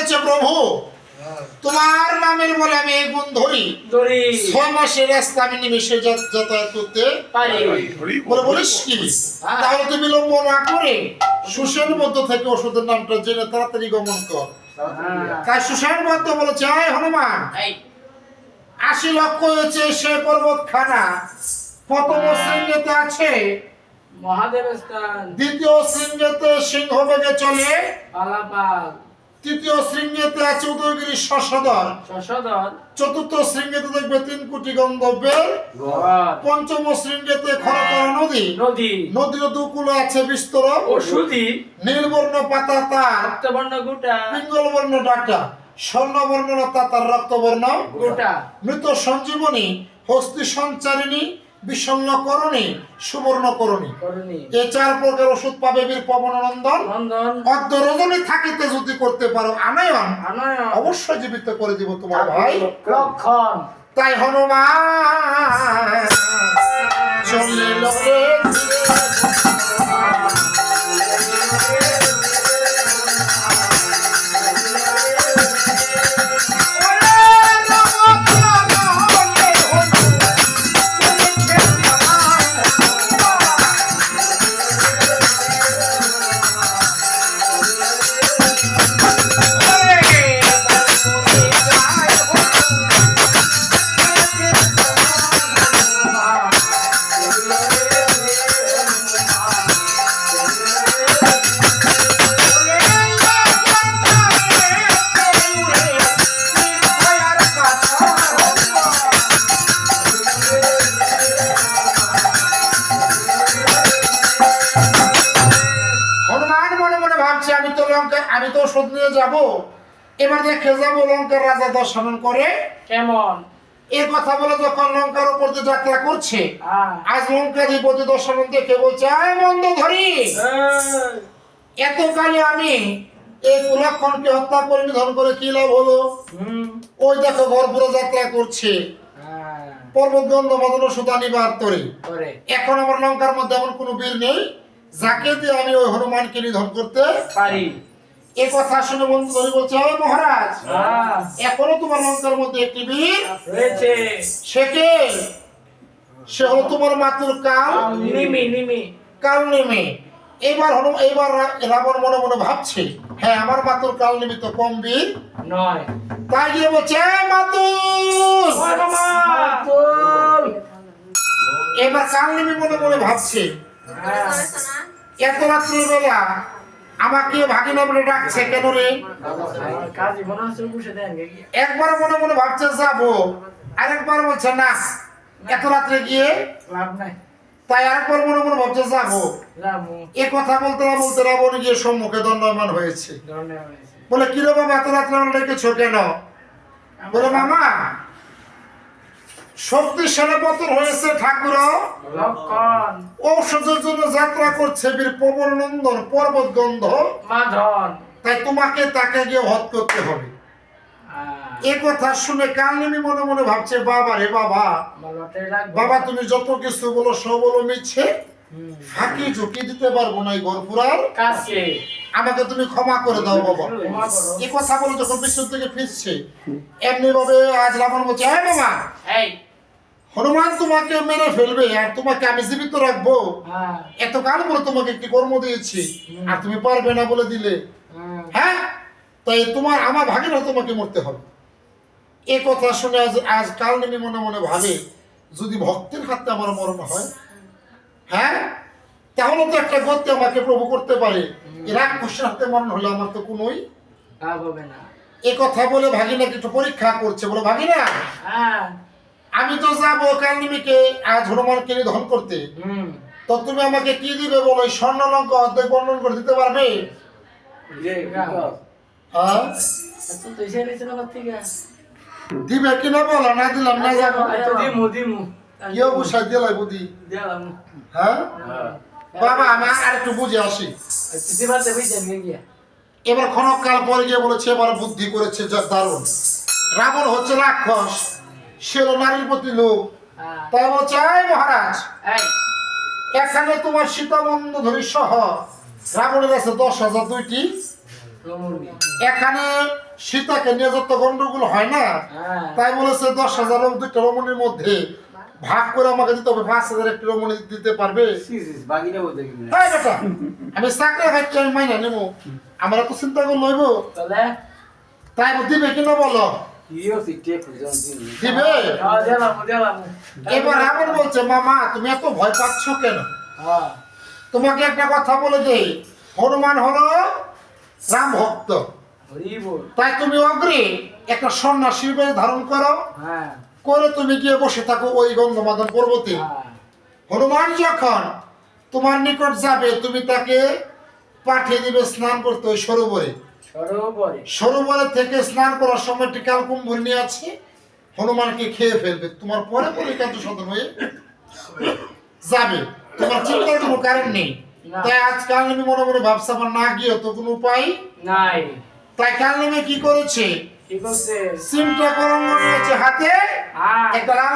বলেছে প্রভু তোমার নামের বলে আমি এই গুণ ধরি 6 মাসের রাস্তা আমি নিমেষে যাতায়াত করতে পারি বলে বলিস কি তাহলে তুমি বিলম্ব না করে সুষেন মধ্য থেকে ওষুধের নামটা জেনে তাড়াতাড়ি গমন কর তাই সুষেন মধ্য বলেছে আয় হনুমান 80 লক্ষ হয়েছে সে পর্বত খানা প্রথম শৃঙ্গেতে আছে মহাদেবের স্থান, দ্বিতীয় শৃঙ্গেতে সিংহ বেগে চলে পালাপাল, তৃতীয় শৃঙ্গেতে আছে উদয়গিরি শশধর, চতুর্থ শৃঙ্গেতে দেখবে 3 কোটি গন্ধর্বের ঘর, পঞ্চম শৃঙ্গেতে খরতর নদী, নদীর দুকুলে আছে বিস্তর ওষুধি, নীলবর্ণ পাতা তার রক্তবর্ণ গোটা, পিঙ্গল বর্ণ ডাটা, স্বর্ণবর্ণ লতা তার রক্তবর্ণ গোটা, মৃত সঞ্জীবনী, হস্তি সঞ্চারিণী, বিষণ্ণ করণী, সুবর্ণ করণী, এই 4 প্রকার ওষুধ পাবে বীর পবননন্দন অর্ধ রজনী থাকিতে যদি করতে পারো আনয়ন অবশ্যই জীবিত করে দিব তোমার ভাই লক্ষণ। তাই হনুমান চলিল রে আমি তো ওষুধ নিয়ে যাব এবার দেখে যাবো লঙ্কার রাজা দর্শন করে কেমন এই কথা বলে যখন লঙ্কার উপর দিয়ে যাত্রা করছে আজ লঙ্কাধিপতি দর্শন দেখে বলছে আয় মন্দ ধরি এতকালে আমি এই কুলক্ষণকে হত্যা করে নিধন করে কি লাভ হলো ওই দেখো ঘরপুরে যাত্রা করছে পর্বত গন্ধ মদন সুতা নিবার তরে এখন আমার লঙ্কার মধ্যে এমন কোনো বীর নেই যাকে দিয়ে আমি ওই হনুমানকে নিধন করতে পারি এই কথা শুনে বন্ধু ধরে বলছে ওই মহারাজ এখনো তোমার লঙ্কার মধ্যে একটি বীর রয়েছে সে কে সে হলো তোমার মাতুর কাল নিমি এবার রাবণ মনে মনে ভাবছে হ্যাঁ আমার মাতুর কাল নিমি তো কম বীর নয় তাই গিয়ে বলছে মাতুল এবার কাল নিমি মনে মনে ভাবছে এত রাত্রির বেলা আমাকে ভাগিনা বলে ডাকছে কেন রে একবার মনে মনে ভাবছে যাবো আরেকবার বলছে না এত রাত্রে গিয়ে তাই আরেকবার মনে মনে ভাবছে যাবো এ কথা বলতে না বলতে রাবণ গিয়ে সম্মুখে দণ্ডায়মান হয়েছে বলে কি রে বাবা এত রাত্রে আমরা ডেকেছো কেন বলে মামা শক্তিশালী পতন হয়েছে ঠাকুর ঔষধের জন্য যাত্রা করছে বীর পবননন্দন পর্বত গন্ধ তাই তোমাকে তাকে গিয়ে হত করতে হবে এই কথা শুনে কালনিমি মনে মনে ভাবছে বাবা রে বাবা বাবা তুমি যত কিছু বলো সব বলো মিছে ফাঁকি ঝুঁকি দিতে পারবো না এই গরপুরার কাছে আমাকে তুমি ক্ষমা করে দাও বাবা এই কথা বলে যখন বিশ্ব থেকে ফিরছে এমনি ভাবে আজ রাবণ বলছে হ্যাঁ বাবা হনুমান তোমাকে মেরে ফেলবে আর তোমাকে আমি জীবিত রাখবো এতকাল বলে তোমাকে একটি কর্ম দিয়েছি আর তুমি পারবে না বলে দিলে হ্যাঁ তাই তোমার আমার ভাগিনা তোমাকে মরতে হবে এই কথা শুনে আজ কাল নেমে মনে মনে ভাবে যদি ভক্তের হাতে আমার মরণ হয় হ্যাঁ তাহলে তো একটা গতি আমাকে প্রভু করতে পারে রাক্ষসের হাতে মরণ হলে আমার তো কোনোই লাভ হবে না এই কথা বলে ভাগিনাকে একটু পরীক্ষা করছে বলে ভাগিনা আমি তো যাবো কালনিমিকে আজ হনুমানকে নিধন করতে তো তুমি আমাকে কি দিবে বলো স্বর্ণ লঙ্কা অর্ধেক বর্ণন করে দিতে পারবে দিবে কিনা বলো না দিলাম না যাবো কি অবশ্যই দিলাই বুদ্ধি হ্যাঁ বাবা আমি আর একটু বুঝে আসি এবার ক্ষণকাল পরে গিয়ে বলেছে এবার বুদ্ধি করেছে যা দারুণ রাবণ হচ্ছে রাক্ষস সে নারীর প্রতি লোক তাই বলছে এই মহারাজ এখানে তোমার সীতামন্দ ধরি সহ রাবণের আছে 10,000 2টি রমণী। এখানে সীতাকে নিয়ে যত গন্ডগোল হয় না, হ্যাঁ। তাই বলেছে 10,000 দুইটা রমণীর মধ্যে ভাগ করে আমাকে দিতে হবে, 5,000 একটি রমণী দিতে পারবে? বাকিটা বলতে কি এই বেটা, আমি চাকরি খাইতে আমি মাইনা নেবো, আমার তো চিন্তা করে লইব, তাহলে তাই দিবে কিনা বলো? ইও সিটে খুঁজে দিবে? দিলাম। এবার আবার বলছে, মামা তুমি এত ভয় পাচ্ছ কেন? হ্যাঁ। তোমাকে একটা কথা বলে দেই, হনুমান হলো রাম ভক্ত, হরি বল। তাই তুমি অগ্রে একটা সন্ন্যাসীর বেশ ধারণ করো, হ্যাঁ। করে তুমি গিয়ে বসে থাকো ওই গন্ধমাদন পর্বতে। হ্যাঁ। হনুমান যখন তোমার নিকট যাবে, তুমি তাকে পাঠিয়ে দিবে স্নান করতে ওই সরোবরে। সরোবরে। সরোবরে থেকে স্নান করার সময় একটি কালকুম্ভল নিয়ে আছে, হনুমানকে খেয়ে ফেলবে, তোমার পরে পরে একান্ত সদন হয়ে যাবে, তোমার চিন্তার কোনো কারণ নেই। না। তাই আজ কাল নেমে মনে মনে ভাবছে আমার না গিয়ে তো কোনো উপায়, নাই। তাই কাল নেমে কি করেছে, কি করছে? সিমটা কলঙ্ক নিয়েছে হাতে, হ্যাঁ। একটা লাল